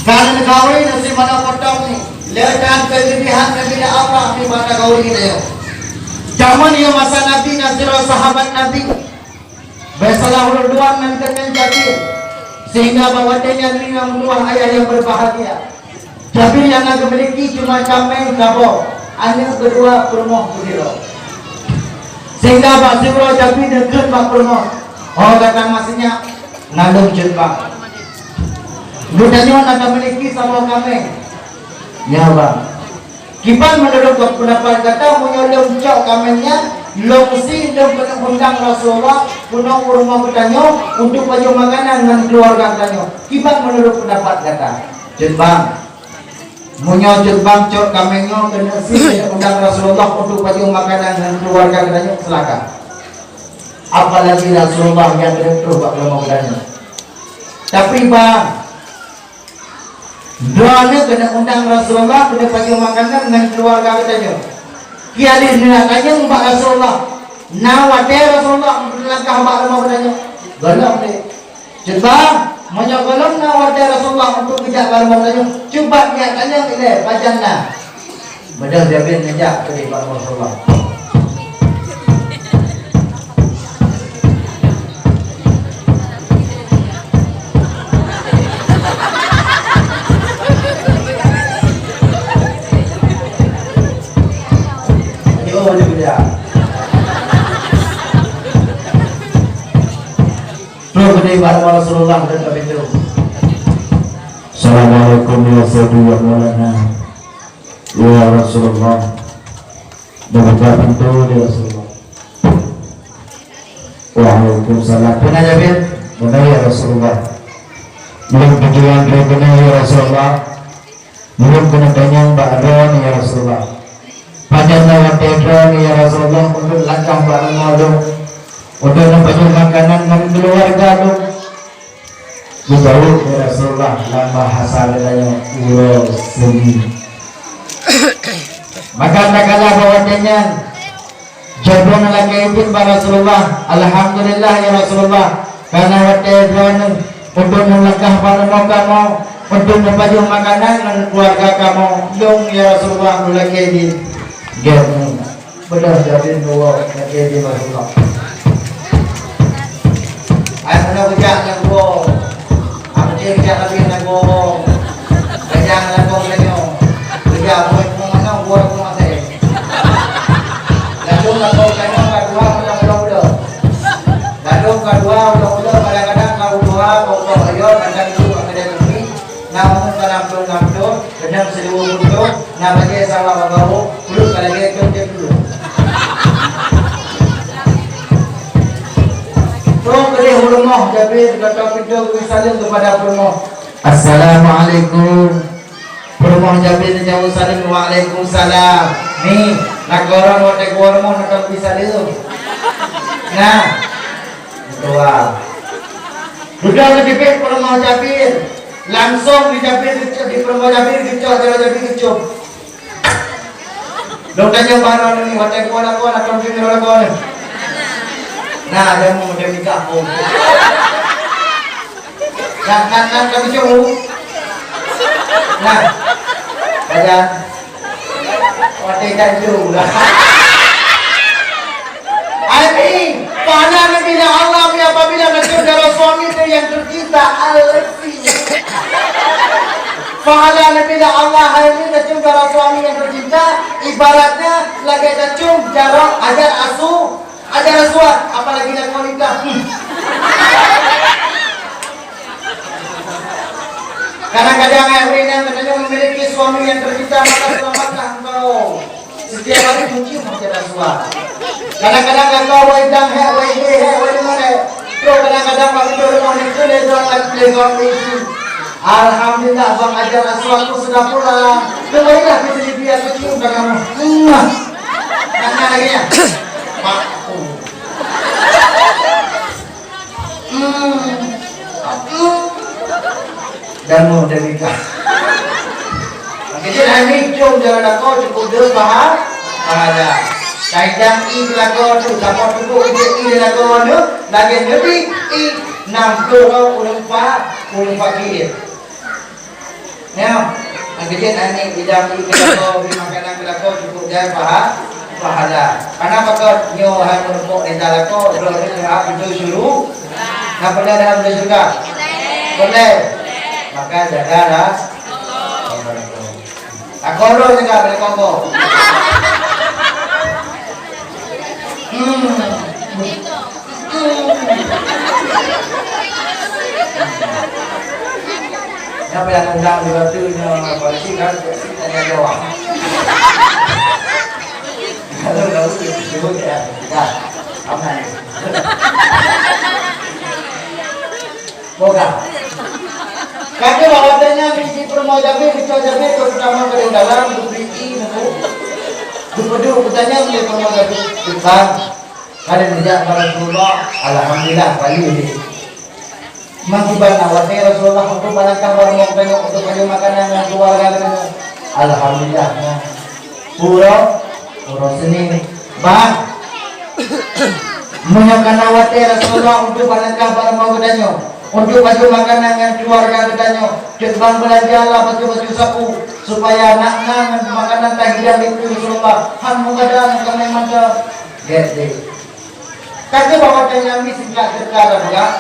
Karena kawin si mana potong ni, lekan kelebihan kepada Allah di mana kawin kita. Zaman yang masa Nabi Nazirah sahabat Nabi, bersalah berdoa nantikan jadi, sehingga bawanya lima dua ayah yang berbahagia. Jabir yang agak memiliki cuma kambing kabo, hanya kedua permoh berdiro. Sehingga Pak Zibro Jabir dekat Pak permoh. Oh kata masnya nalung jembang. Budanya nak memiliki sama kambing. Ya bang. Kipan menurut pendapat kata menyolong cok kambingnya, longsi dan undang Rasulullah, punong rumah bertanya untuk baju makanan dan keluarga bertanya. Kipan menurut pendapat kata, jembang. Munyol jembang cok kambingnya kena si undang Rasulullah untuk baju makanan dan keluarga bertanya silakan. Apalagi Rasulullah yang terus bak rumah bertanya. Tapi bang, doanya kena undang Rasulullah, kena bagi makanan dengan keluarga katanya. Kialis dinakanya mbak Rasulullah. Nawate Rasulullah melangkah mbak rumah katanya. Golong deh. Coba menyogolong nawate Rasulullah untuk bijak rumah katanya. Coba niatannya ini bajanda. Benar Jabir ngejak ke mbak Rasulullah. Rasulullah dan Nabi itu. Assalamualaikum ya Sayyidi ya Maulana ya Rasulullah. Buka pintu ya Rasulullah. Waalaikumsalam. Benar Jabir? Benar ya Rasulullah. Belum tujuan benar ya Rasulullah. Belum kena kenyang ba'don ya Rasulullah. Panjang lewat tedron ya Rasulullah untuk langkah bareng untuk membaju makanan dan keluarga dong. Jauh ya Rasulullah lama hasalnya ulo seni. Maka takkanlah bahwanya jodoh lagi itu Rasulullah. Alhamdulillah ya Rasulullah. Karena waktu untuk melangkah pada kamu, untuk membaju makanan dan keluarga kamu. Dong ya Rasulullah lagi ini. Gemu benar jadi dua lagi di Rasulullah. Ayo nak kerja nak go. Apa dia kerja lagi nak go. Kerja nak go lagi. Kerja boleh mana buat rumah saya. Lalu nak go kadang kedua mudah-mudah. Lalu kedua mudah-mudah kadang-kadang kau dua kau ayo kadang itu kadang ini. Namun kadang kadang seribu untuk nama dia salah baru belum kalau dia dulu. Tolong beri hormat Jabir kata video salam kepada Purmo. Assalamualaikum. Purmo Jabir jauh salam. Waalaikumsalam. Nih nak orang mau tek hormat nak bisa dulu. Nah, doa. Sudah lebih baik Purmo Jabir. Langsung di Jabir di Purmo Jabir dicok Jabir dicok. Dokternya baru ni hotel kuala nak konfirm orang. Nah, dia mau dia nikah pun. Kan kami jauh. Nah, aja. Wate jauh lah. Amin. Pahala bila Allah apabila kau kalau suami itu yang tercinta alfi. Pahala bila Allah amin kau kalau suami yang tercinta ibaratnya lagi kacung jarak ajar asuh. Ada rasuah, apalagi nak wanita. Kadang-kadang yang katanya memiliki suami yang tercinta maka selamatlah engkau. Setiap hari kunci macam rasuah. Kadang-kadang engkau waidang wai mana. Bro kadang-kadang waktu orang itu lezong itu. Alhamdulillah bang ajar rasuahku sudah pulang. Kembalilah ke sini biar kecium kamu. Mana lagi ya? Dan mau nikah. Jadi hari jom jangan aku cukup dulu bahagia. Kaitang lagu tu support tu lagu tu lagi lebih 6 orang ulumpa kiri. Now, ang ganyan ani idam ko makanan ko cukup dia pahala. Karena bakal nyo hamon po edala ko dulu itu suruh. Nah boleh dalam juga. Boleh. Maka jagalah. Aku lo juga boleh kongko. Apa yang undang di waktunya polisi kan tanya doang. Kalau nggak disebut ya, ya aman. Boga. Kakek bawatnya biji permojabi, bicojabi terutama ke dalam dubiki nunggu. Dupedu kutanya beli permojabi depan. Ada tidak Rasulullah, alhamdulillah kali ini. Mangkiban awatnya Rasulullah untuk manakah warung penuh untuk menyumbang makanan yang keluarga dengan alhamdulillah. Puro seni bang menyakan awatnya Rasulullah untuk manakah warung mau kedanyo untuk baju makanan yang keluarga kedanyo bang belajarlah baju sapu supaya anak-anak makanan tahidan itu Rasulullah han mengadang kami mantap gede kakek bawatnya misi gak terkara enggak.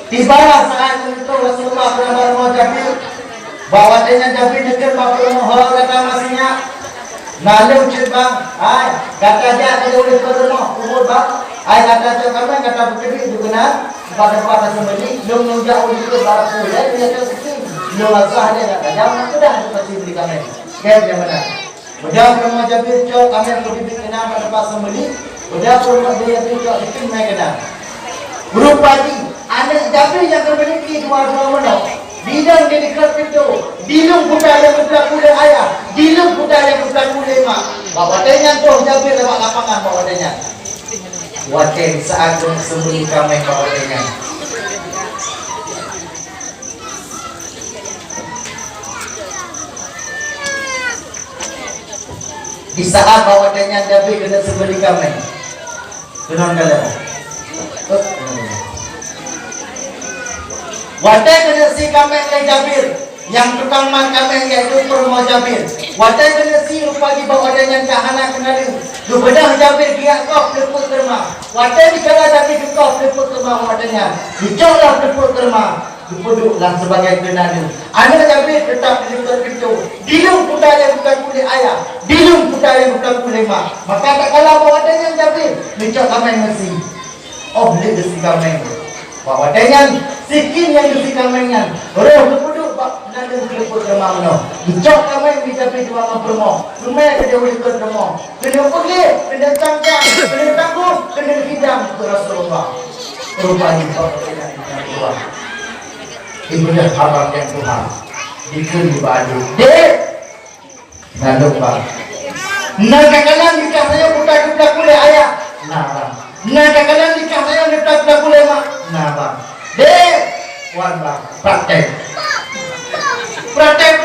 Tibalah saat itu Rasulullah benar mau Jabir bawa dengan Jabir dekat bapak mohon kata masihnya lalu bang ay kata dia ada udah berumah umur bang ay kata cakap kata begitu itu benar pada sembeli belum jauh itu barat sudah dia tersekin belum asal dia kata jangan sudah pasti beli kami kayak mana udah rumah Jabir cok kami yang berdiri kena pada pas sembeli udah rumah dia cok itu mereka kena berupati anak Jabir yang memiliki dua-dua menok bidang dia diklat itu dilung budak yang berlaku oleh ayah dilung budak yang berlaku oleh mak bawa dengan tuh Jabir lewat lapangan bawa dengan wakil saat sembunyi kami bawa dengan di saat bawa dengan Jabir kena sembunyi kami tenang kalian Wadah kena si kami yang Jabir yang tukang man kami yaitu permo Jabir wadah kena si upagi bawa dengan cahana kenali lu bedah Jabir dia kau leput terma wadah bicara Jabir kau leput terma wadahnya bicara leput terma dipuduklah sebagai kenali anak Jabir tetap leput itu dilung budaya bukan kulit ayah dilung budaya bukan kulit mak maka tak kalah bawa dengan Jabir bicara kami mesti oh lihat si kami bawa dengan sikin yang disikamengnya roh duduk bak nada keliput remah no jok kami bisa pergi orang permo rumah kerja boleh kermo kena pergi kena cangkang kena tangguh kena hidang ke Rasulullah rupanya bawa dengan Tuhan ibadah abang yang Tuhan dikeri baju dek dan lupa naga kanan nikah saya budak-budak boleh ayah naga kanan nikah saya budak-budak boleh mak bang dek wan bang praktek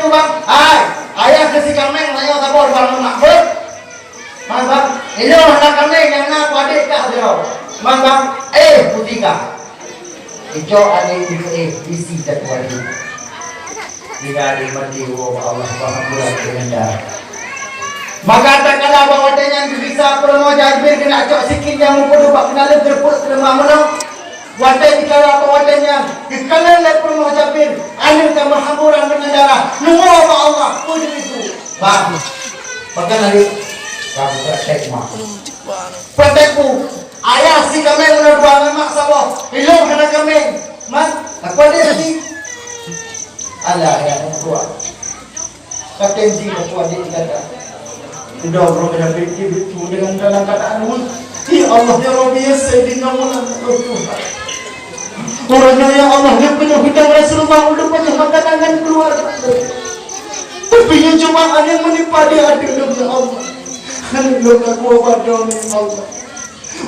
tu bang ayah kasih kameng saya sabor bang mak ber bang ini anak kameng yang nak adik kak jauh bang putika itu adik isi jadwal tidak dimati Allah Subhanahu dengan maka tak kalah bawa dengan bisa promo Jabir kena cok sikit yang mumpul bak kenal terput terima menang wadah dikala wadahnya dikala lepur mau Jabir anil kemerhamburan dengan darah nunggu apa Allah puji itu bang bahkan hari kamu praktek mak praktekku ayah si kami menurut buangan mak sabah ilmu kena kami mak apa dia si Allah yang tua katensi tua dia kata sudah bro kena fikir itu dengan dalam keadaan ya Allah ya Rabbi ya Sayyidina Muhammad orangnya yang Allah yang penuh hidang Rasulullah untuk banyak makanan keluarga tapi yang cobaan yang menimpa dia adalah ya Allah adalah kuabadan ya Allah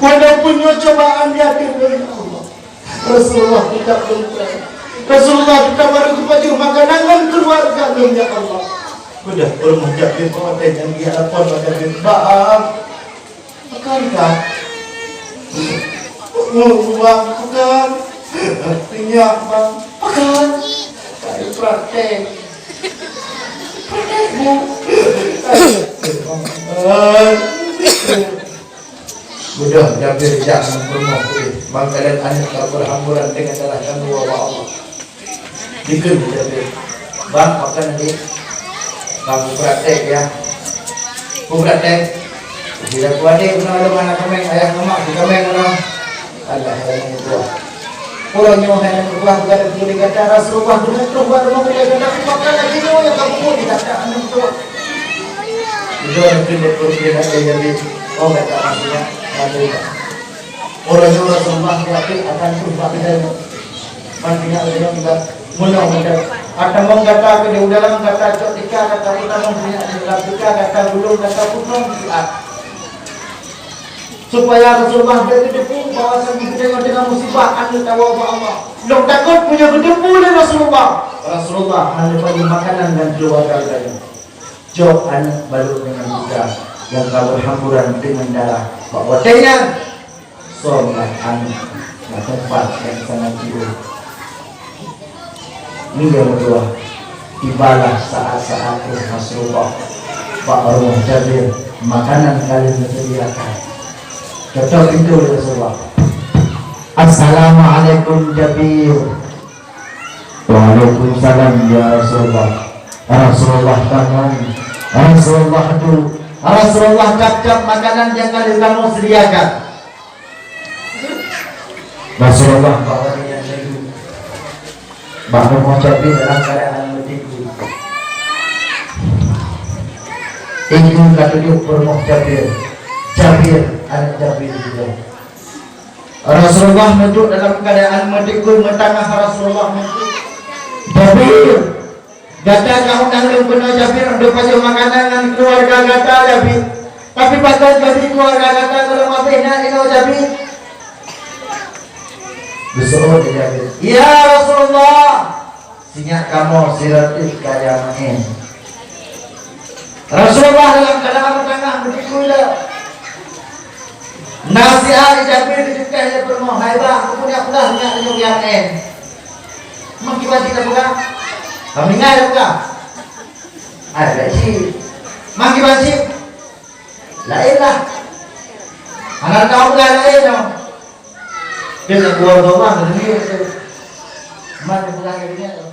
walaupun cobaan dia adalah ya Allah Rasulullah tidak berubah Rasulullah kita baru kepada makanan keluarga ya Allah sudah bermujabir pada yang dia lapor pada bang akankah uang bukan artinya bang makan kayu praktek Mudah Jabir jangan bermohon. Bangkalan anak tak berhamburan dengan darah dan wabah Allah. Dikir Jabir. Bang, makan nanti. Kamu praktek ya. Kamu praktek. Bila kuade kena ada mana kemeng ayah kemak di kemeng kena. Allah yang itu. Kalau nyohan yang berbuah bukan boleh kata Rasulullah dengan perubahan rumah boleh kata makan lagi yang kamu pun dikatakan itu. Itu yang kita pergi nak jadi. Oh kata maksudnya ada. Orang Rasulullah berarti akan berubah bedanya. Mantinya ada juga mudah-mudah. Ada mengkata ke di dalam kata cotika kata kita mempunyai dalam tika kata belum kata putung supaya Rasulullah berdebu bahwa sambil dengan musibah anda tahu Allah. Dok takut punya berdebu dari Rasulullah. Rasulullah anda bagi makanan dan keluarganya. Jok anda balut dengan luka yang kau berhamburan dengan darah. Bawa tenang. Soalnya anda tempat yang sangat jauh. Ini yang kedua, tibalah saat-saat Rasulullah Pak Arwah Jabir makanan kalian disediakan. Contoh itu Rasulullah. Assalamualaikum Jabir. Waalaikumsalam ya Rasulullah. Rasulullah tangan. Rasulullah itu. Rasulullah cap-cap makanan yang kalian kamu sediakan. Rasulullah bawa dia lagi. Baru mau Jabir dalam keadaan menipu. Ingin kata dia bermoh Jabir. Jabir anak Jabir juga. Rasulullah duduk dalam keadaan menipu mentangah Rasulullah menipu. Jabir, gata kamu nanggung penuh Jabir untuk pasang makanan dan keluarga gata Jabir. Tapi pasal jadi keluarga gata kalau mabihnya ini Jabir. Besok dia Jabir. Ya Rasulullah, sinyak kamu siratif kaya main. Rasulullah dalam keadaan mentangah menipu dah. Nasihat Jabir dijukai dia bermoh. Hai bang, aku punya pulang nak tengok yang lain. Mengibat kita buka. Kami ingat buka. Ada sih. Mengibat sih. Lain lah. Anak tahu bukan lain dong. Dia nak buat doang. Mana pulang ke dunia.